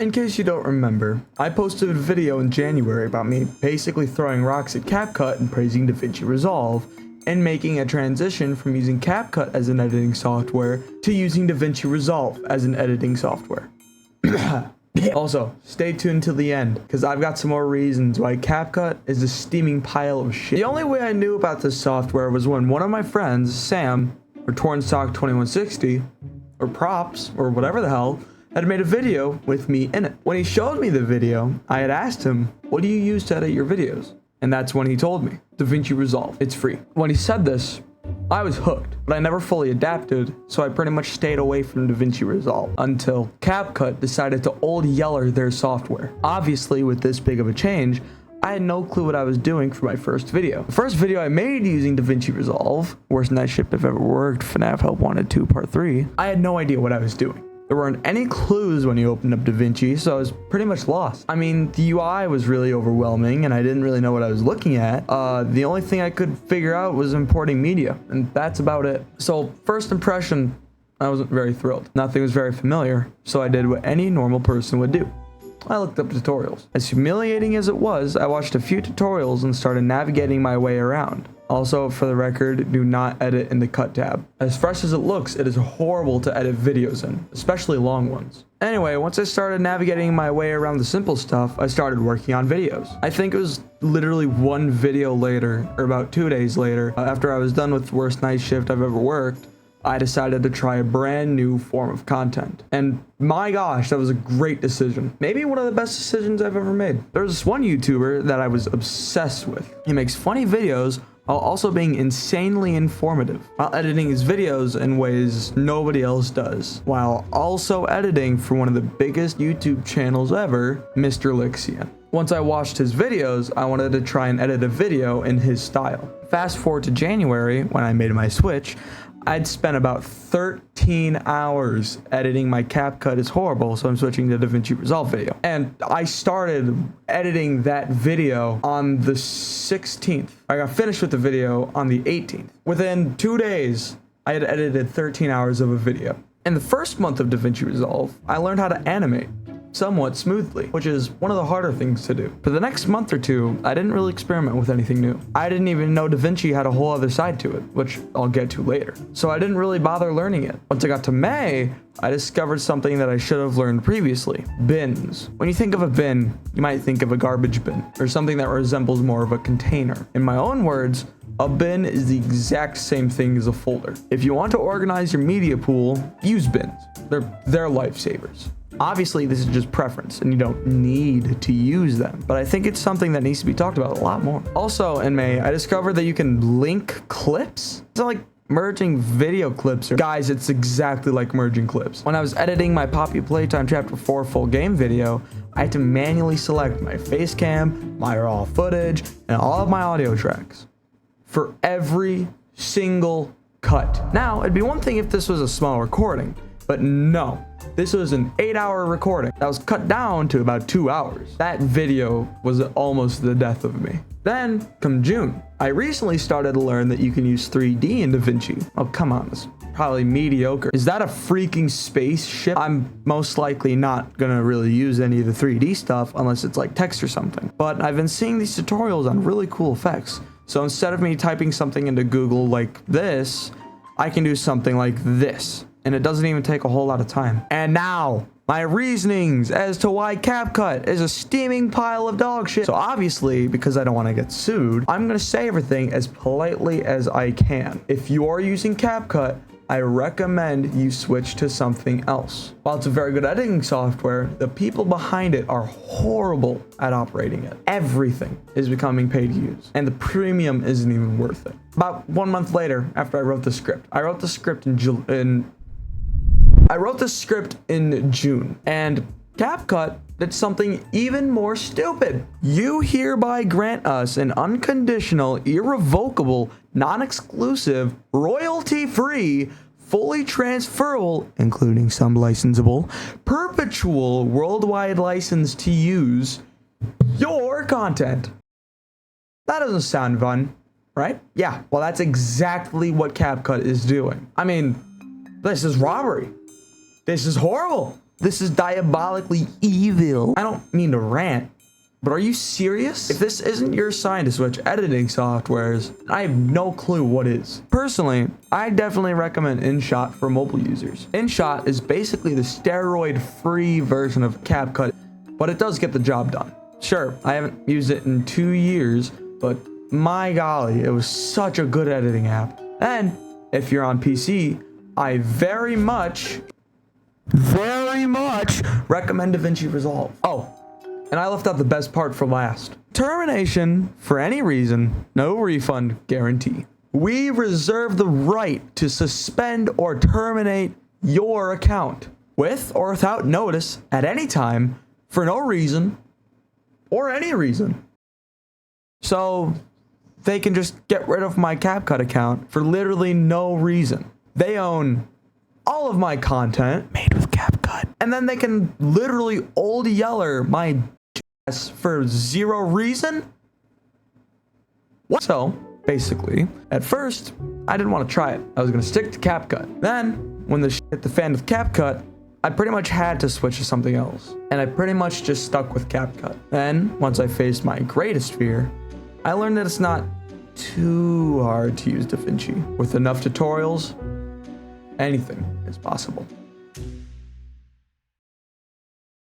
In case you don't remember, I posted a video in January about me basically throwing rocks at CapCut and praising DaVinci Resolve, and making a transition from using CapCut as an editing software to using DaVinci Resolve as an editing software. Also, stay tuned till the end, because I've got some more reasons why CapCut is a steaming pile of shit. The only way I knew about this software was when one of my friends, Sam, or TornStock2160, or Props, or whatever the hell, had made a video with me in it. When he showed me the video, I had asked him, what do you use to edit your videos? And that's when he told me, DaVinci Resolve, it's free. When he said this, I was hooked, but I never fully adapted, so I pretty much stayed away from DaVinci Resolve until CapCut decided to old yeller their software. Obviously, with this big of a change, I had no clue what I was doing for my first video. The first video I made using DaVinci Resolve, worst night shift I've ever worked, FNAF Help Wanted 2 Part 3, I had no idea what I was doing. There weren't any clues when you opened up DaVinci, so I was pretty much lost. I mean, the UI was really overwhelming and I didn't really know what I was looking at. The only thing I could figure out was importing media, and that's about it. So first impression, I wasn't very thrilled. Nothing was very familiar, so I did what any normal person would do. I looked up tutorials. As humiliating as it was, I watched a few tutorials and started navigating my way around. Also, for the record, do not edit in the cut tab. As fresh as it looks, it is horrible to edit videos in, especially long ones. Anyway, once I started navigating my way around the simple stuff, I started working on videos. I think it was literally one video later, or about 2 days later, after I was done with the worst night shift I've ever worked, I decided to try a brand new form of content. And my gosh, that was a great decision. Maybe one of the best decisions I've ever made. There's this one YouTuber that I was obsessed with. He makes funny videos while also being insanely informative, while editing his videos in ways nobody else does, while also editing for one of the biggest YouTube channels ever, Mr. Lixian. Once I watched his videos, I wanted to try and edit a video in his style. Fast forward to January, when I made my switch, I'd spent about 13 hours editing my CapCut is horrible, so I'm switching to DaVinci Resolve video. And I started editing that video on the 16th. I got finished with the video on the 18th. Within 2 days, I had edited 13 hours of a video. In the first month of DaVinci Resolve, I learned how to animate somewhat smoothly, which is one of the harder things to do. For the next month or two, I didn't really experiment with anything new. I didn't even know DaVinci had a whole other side to it, which I'll get to later. So I didn't really bother learning it. Once I got to May, I discovered something that I should have learned previously: bins. When you think of a bin, you might think of a garbage bin, or something that resembles more of a container. In my own words, a bin is the exact same thing as a folder. If you want to organize your media pool, use bins. They're lifesavers. Obviously, this is just preference, and you don't need to use them, but I think it's something that needs to be talked about a lot more. Also, in May, I discovered that you can link clips. It's not like merging video clips. Guys, it's exactly like merging clips. When I was editing my Poppy Playtime Chapter 4 full game video, I had to manually select my face cam, my raw footage, and all of my audio tracks for every single cut. Now, it'd be one thing if this was a small recording, but no. This was an 8-hour recording that was cut down to about 2 hours. That video was almost the death of me. Then, come June, I recently started to learn that you can use 3D in DaVinci. Oh, come on, it's probably mediocre. Is that a freaking spaceship? I'm most likely not gonna really use any of the 3D stuff unless it's like text or something. But I've been seeing these tutorials on really cool effects. So instead of me typing something into Google like this, I can do something like this. And it doesn't even take a whole lot of time. And now, my reasonings as to why CapCut is a steaming pile of dog shit. So obviously, because I don't want to get sued, I'm going to say everything as politely as I can. If you are using CapCut, I recommend you switch to something else. While it's a very good editing software, the people behind it are horrible at operating it. Everything is becoming paid to use, and the premium isn't even worth it. About 1 month later, after I wrote the script, I wrote the script in June, and CapCut did something even more stupid. You hereby grant us an unconditional, irrevocable, non-exclusive, royalty-free, fully transferable, including some licensable, perpetual worldwide license to use your content. That doesn't sound fun, right? Yeah, well, that's exactly what CapCut is doing. I mean, this is robbery. This is horrible. This is diabolically evil. I don't mean to rant, but are you serious? If this isn't your sign to switch editing softwares, I have no clue what is. Personally, I definitely recommend InShot for mobile users. InShot is basically the steroid-free version of CapCut, but it does get the job done. Sure, I haven't used it in 2 years, but my golly, it was such a good editing app. And if you're on PC, I very much recommend DaVinci Resolve. Oh, and I left out the best part for last. Termination for any reason, no refund guarantee. We reserve the right to suspend or terminate your account with or without notice at any time for no reason or any reason. So they can just get rid of my CapCut account for literally no reason. They own all of my content made with CapCut, and then they can literally old yeller my ass for zero reason. What? So basically, at first, I didn't want to try it. I was gonna stick to CapCut. Then, when the shit hit the fan with CapCut, I pretty much had to switch to something else, and I pretty much just stuck with CapCut. Then, once I faced my greatest fear, I learned that it's not too hard to use DaVinci. With enough tutorials, anything is possible.